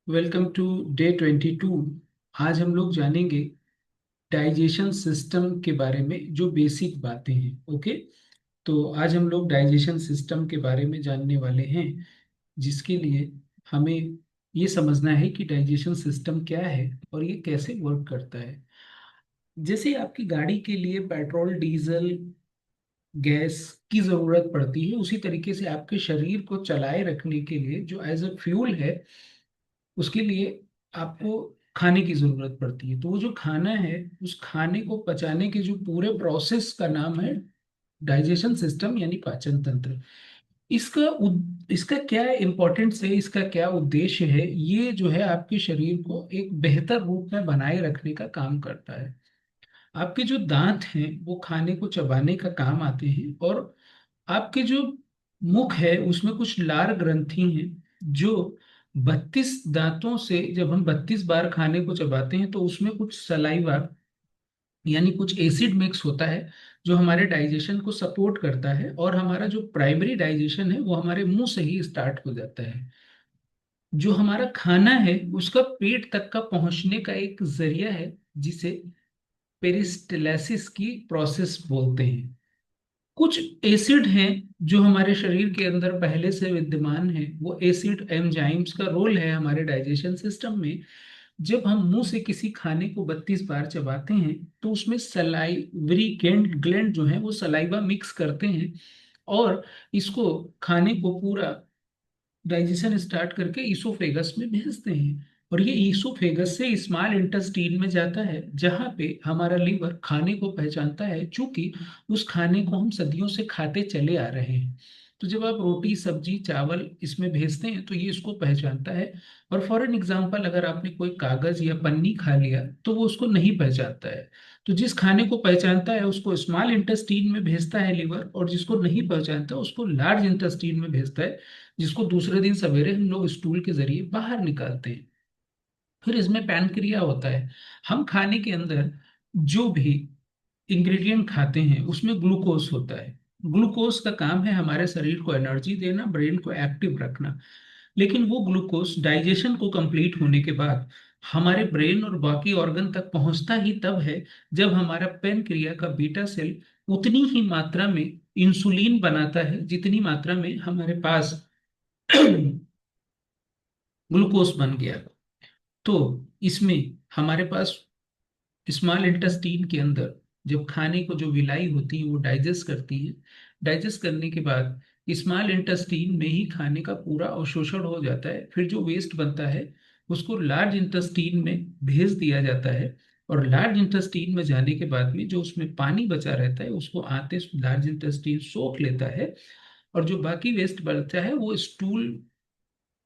Welcome to day 22। आज हम लोग जानेंगे डाइजेशन सिस्टम के बारे में, जो बेसिक बातें हैं। ओके, तो आज हम लोग डाइजेशन सिस्टम के बारे में जानने वाले हैं, जिसके लिए हमें ये समझना है कि डाइजेशन सिस्टम क्या है और ये कैसे वर्क करता है। जैसे आपकी गाड़ी के लिए पेट्रोल, डीजल, गैस की जरूरत पड़ती है, उसी तरीके से आपके शरीर को चलाए रखने के लिए जो एज अ फ्यूल है, उसके लिए आपको खाने की जरूरत पड़ती है। तो वो जो खाना है, उस खाने को पचाने के जो पूरे प्रोसेस का नाम है डाइजेशन सिस्टम, यानी पाचन तंत्र। इसका क्या इम्पोर्टेंस है, इसका क्या उद्देश्य है, ये जो है आपके शरीर को एक बेहतर रूप में बनाए रखने का काम करता है। आपके जो दांत हैं वो खाने को चबाने का काम आते हैं, और आपके जो मुख है उसमें कुछ लार ग्रंथि हैं, जो 32 दांतों से जब हम 32 बार खाने को चबाते हैं तो उसमें कुछ सलाइवा यानी कुछ एसिड मिक्स होता है, जो हमारे डाइजेशन को सपोर्ट करता है, और हमारा जो प्राइमरी डाइजेशन है वो हमारे मुंह से ही स्टार्ट हो जाता है। जो हमारा खाना है उसका पेट तक का पहुंचने का एक जरिया है, जिसे पेरिस्टैलिसिस की प्रोसेस बोलते हैं। कुछ एसिड हैं जो हमारे शरीर के अंदर पहले से विद्यमान है। वो एसिड एंजाइम्स का रोल है हमारे डाइजेशन सिस्टम में। जब हम मुंह से किसी खाने को 32 बार चबाते हैं तो उसमें सलाइवरी ग्लैंड जो है वो सलाइवा मिक्स करते हैं, और इसको खाने को पूरा डाइजेशन स्टार्ट करके ईसोफेगस में भेजते हैं। और ये ईसोफेगस से स्मॉल इंटेस्टीन में जाता है, जहाँ पे हमारा लीवर खाने को पहचानता है, चूंकि उस खाने को हम सदियों से खाते चले आ रहे हैं। तो जब आप रोटी, सब्जी, चावल इसमें भेजते हैं तो ये इसको पहचानता है। और फॉर एन एग्जाम्पल, अगर आपने कोई कागज या पन्नी खा लिया तो वो उसको नहीं पहचानता है। तो जिस खाने को पहचानता है उसको स्मॉल इंटेस्टीन में भेजता है लीवर, और जिसको नहीं पहचानता उसको लार्ज इंटेस्टीन में भेजता है, जिसको दूसरे दिन सवेरे हम लोग स्टूल के जरिए बाहर निकालते हैं। फिर इसमें पैनक्रिया होता है। हम खाने के अंदर जो भी इंग्रेडिएंट खाते हैं उसमें ग्लूकोज होता है। ग्लूकोज का काम है हमारे शरीर को एनर्जी देना, ब्रेन को एक्टिव रखना। लेकिन वो ग्लूकोज डाइजेशन को कंप्लीट होने के बाद हमारे ब्रेन और बाकी ऑर्गन तक पहुंचता ही तब है, जब हमारा पैनक्रिया का बीटा सेल उतनी ही मात्रा में इंसुलिन बनाता है जितनी मात्रा में हमारे पास ग्लूकोज बन गया। तो इसमें हमारे पास स्मॉल इंटेस्टीन के अंदर जब खाने को जो विलाई होती है वो डाइजेस्ट करती है। डाइजेस्ट करने के बाद स्मॉल इंटेस्टीन में ही खाने का पूरा अवशोषण हो जाता है। फिर जो वेस्ट बनता है उसको लार्ज इंटेस्टीन में भेज दिया जाता है, और लार्ज इंटेस्टीन में जाने के बाद में जो उसमें पानी बचा रहता है उसको आते लार्ज इंटेस्टीन सोख लेता है, और जो बाकी वेस्ट बचता है वो स्टूल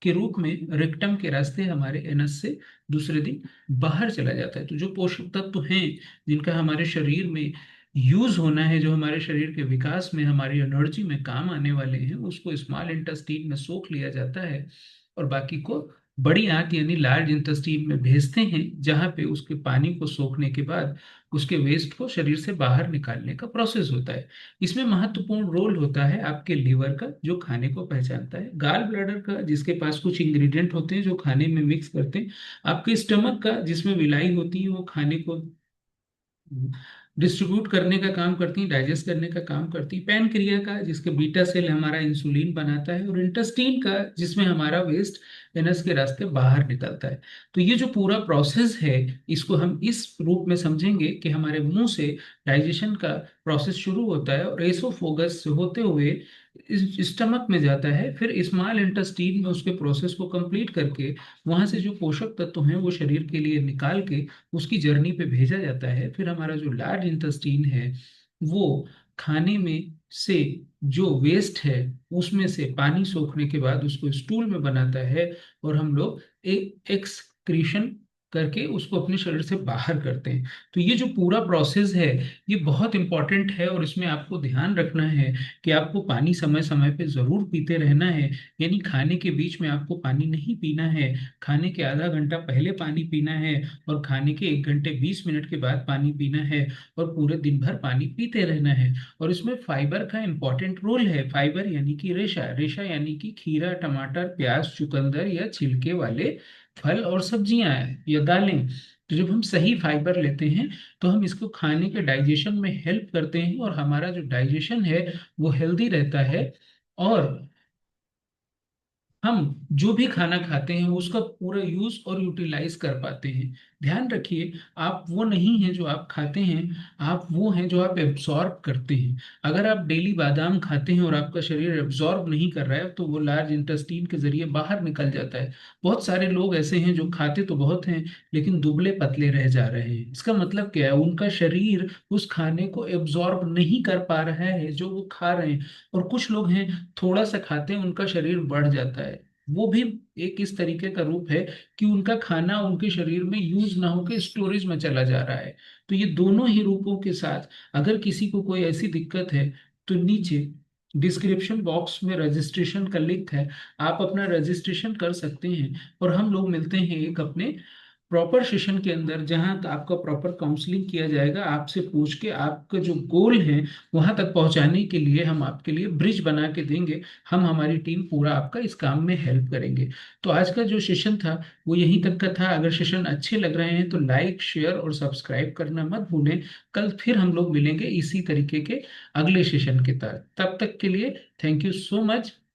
के रूप में रेक्टम के रास्ते हमारे एनस से दूसरे दिन बाहर चला जाता है। तो जो पोषक तत्व हैं जिनका हमारे शरीर में यूज होना है, जो हमारे शरीर के विकास में, हमारी एनर्जी में काम आने वाले हैं, उसको स्मॉल इंटेस्टीन में सोख लिया जाता है, और बाकी को बड़ी आंत यानी लार्ज इंटेस्टीन में भेजते हैं, जहाँ पे उसके पानी को सोखने के बाद उसके वेस्ट को शरीर से बाहर निकालने का प्रोसेस होता है। इसमें महत्वपूर्ण रोल होता है आपके लीवर का, जो खाने को पहचानता है, गाल ब्लैडर का, जिसके पास कुछ इंग्रेडिएंट होते हैं जो खाने में मिक्स करते हैं, आपके स्टमक का, जिसमें विलाई होती है वो खाने को डिस्ट्रीब्यूट करने का काम करती है, डाइजेस्ट करने का काम करती है, पैनक्रिया का, जिसके बीटा सेल हमारा इंसुलिन बनाता है, और इंटेस्टीन का, जिसमें हमारा वेस्ट एनस के रास्ते बाहर निकलता है। तो ये जो पूरा प्रोसेस है, इसको हम इस रूप में समझेंगे कि हमारे मुंह से डाइजेशन का प्रोसेस शुरू होता है, और एसोफोगस से होते हुए स्टमक में जाता है, फिर स्मॉल इंटेस्टीन में उसके प्रोसेस को कंप्लीट करके वहां से जो पोषक तत्व हैं वो शरीर के लिए निकाल के उसकी जर्नी पे भेजा जाता है। फिर हमारा जो लार्ज इंटेस्टीन है वो खाने में से जो वेस्ट है उसमें से पानी सोखने के बाद उसको स्टूल में बनाता है, और हम लोग एक एक्सक्रीशन करके उसको अपने शरीर से बाहर करते हैं। तो ये जो पूरा प्रोसेस है ये बहुत इंपॉर्टेंट है, और इसमें आपको ध्यान रखना है कि आपको पानी समय समय पे जरूर पीते रहना है। यानी खाने के बीच में आपको पानी नहीं पीना है, खाने के आधा घंटा पहले पानी पीना है, और खाने के 1 घंटे 20 मिनट के बाद पानी पीना है, और पूरे दिन भर पानी पीते रहना है। और इसमें फाइबर का इंपॉर्टेंट रोल है। फाइबर यानी कि रेशा, रेशा यानी कि खीरा, टमाटर, प्याज, चुकंदर या छिलके वाले फल और सब्जियां हैं या दालें। तो जब हम सही फाइबर लेते हैं तो हम इसको खाने के डाइजेशन में हेल्प करते हैं, और हमारा जो डाइजेशन है वो हेल्दी रहता है। और हम जो भी खाना खाते हैं उसका पूरा यूज और यूटिलाइज कर पाते हैं। ध्यान रखिए, आप वो नहीं हैं जो आप खाते हैं, आप वो हैं जो आप एब्जॉर्ब करते हैं। अगर आप डेली बादाम खाते हैं और आपका शरीर एब्जॉर्ब नहीं कर रहा है तो वो लार्ज इंटेस्टीन के जरिए बाहर निकल जाता है। बहुत सारे लोग ऐसे हैं जो खाते तो बहुत हैं लेकिन दुबले पतले रह जा रहे हैं। इसका मतलब क्या है? उनका शरीर उस खाने को एब्जॉर्ब नहीं कर पा रहा है जो वो खा रहे हैं। और कुछ लोग हैं, थोड़ा सा खाते हैं उनका शरीर बढ़ जाता है। वो भी एक इस तरीके का रूप है कि उनका खाना उनके शरीर में यूज ना होकर स्टोरेज में चला जा रहा है। तो ये दोनों ही रूपों के साथ अगर किसी को कोई ऐसी दिक्कत है तो नीचे डिस्क्रिप्शन बॉक्स में रजिस्ट्रेशन का लिंक है, आप अपना रजिस्ट्रेशन कर सकते हैं। और हम लोग मिलते हैं एक अपने प्रॉपर सेशन के अंदर, जहां आपका प्रॉपर काउंसलिंग किया जाएगा, आपसे पूछ के आपका जो गोल है वहां तक पहुंचाने के लिए हम आपके लिए ब्रिज बना के देंगे। हम हमारी टीम पूरा आपका इस काम में हेल्प करेंगे। तो आज का जो सेशन था वो यहीं तक का था। अगर सेशन अच्छे लग रहे हैं तो लाइक शेयर और सब्सक्राइब करना मत भूलें। कल फिर हम लोग मिलेंगे इसी तरीके के अगले सेशन के तहत। तब तक के लिए थैंक यू सो मच।